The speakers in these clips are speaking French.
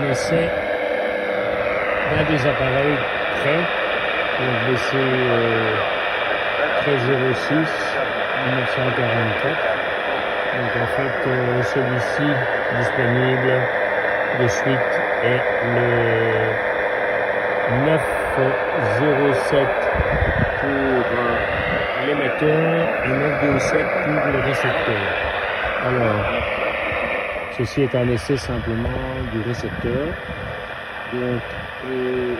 un essai d'un des appareils prêts, donc BC 1306 1944. Donc en fait celui-ci disponible de suite est le 907 pour l'émetteur et 927 pour le récepteur. Alors, ceci est un essai simplement du récepteur. Donc,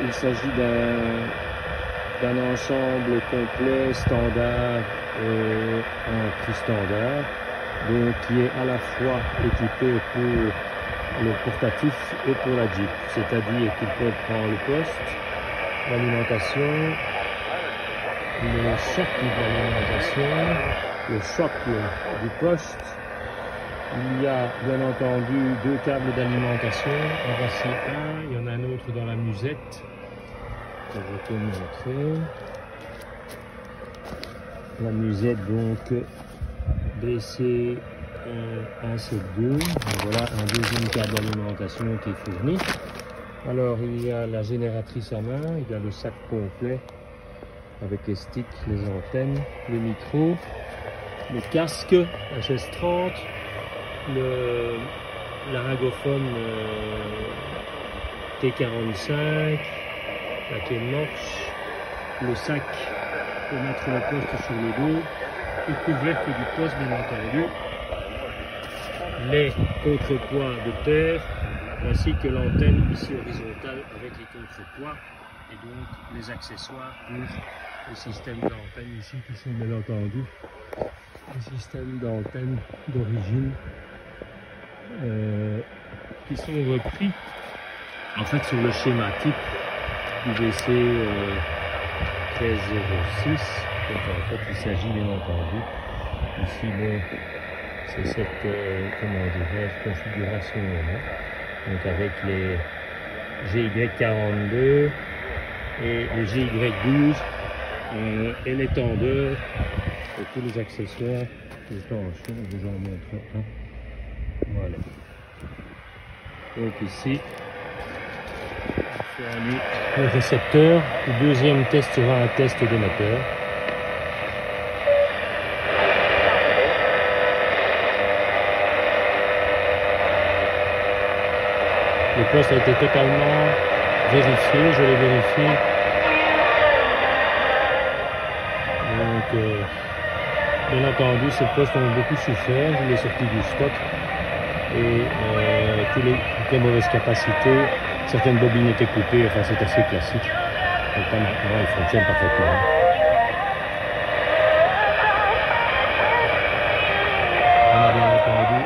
il s'agit d'un ensemble complet standard en prix standard, donc qui est à la fois équipé pour le portatif et pour la Jeep, c'est-à-dire qu'il peut prendre le poste, l'alimentation, le socle d'alimentation, le socle du poste. Il y a bien entendu deux câbles d'alimentation, en voici un, il y en a un autre dans la musette que je peux montrer. La musette donc BC 172, voilà un deuxième câble d'alimentation qui est fourni. Alors il y a la génératrice à main, il y a le sac complet avec les sticks, les antennes, le micro, le casque, HS30, le laryngophone T45, la clé morse, le sac pour mettre le poste sur le dos, le couvercle du poste bien entendu, les contrepoids de terre, ainsi que l'antenne ici horizontale avec les contrepoids et donc les accessoires pour le système d'antenne ici qui sont bien entendu les systèmes d'antenne d'origine qui sont repris en fait sur le schéma type du BC 1306. Donc en fait il s'agit bien entendu ici c'est cette comment dirais-je configuration là, donc avec les GY42 et les GY12 et les tendeurs et tous les accessoires. Attention, je vous en montre un. Voilà. Donc ici, le récepteur. Le deuxième test sera un test d'émetteur. Le poste a été totalement vérifié, je l'ai vérifié. Donc, bien entendu, ces postes ont beaucoup souffert, je l'ai sorti du stock. Et toutes les mauvaises capacités, certaines bobines étaient coupées, enfin c'est assez classique. Donc là maintenant, il fonctionne parfaitement. On a bien entendu,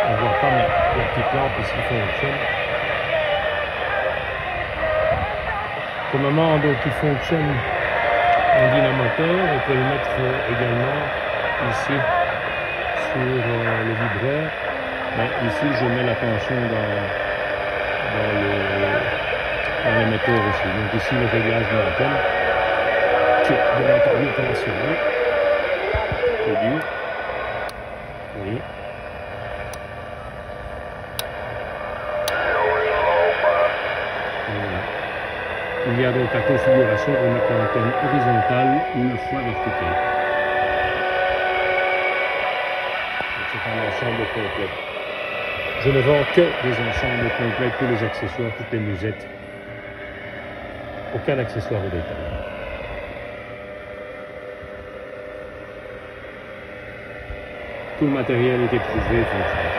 on ne voit pas mais la petite lampe ici fonctionne. Pour le moment, donc il fonctionne en dynamoteur, on peut le mettre également ici sur le vibreur. Ben, ici je mets la tension dans l'émetteur aussi. Donc ici le réglage de l'antenne qui est bien entendu opérationnel. C'est dur. Oui. Il y a donc la configuration pour mettre l'antenne horizontale ou une fois verticale. C'est un ensemble complet. Je ne vends que des ensembles complets, tous les accessoires, toutes les musettes. Aucun accessoire au détail. Tout le matériel est éprouvé, fonctionne.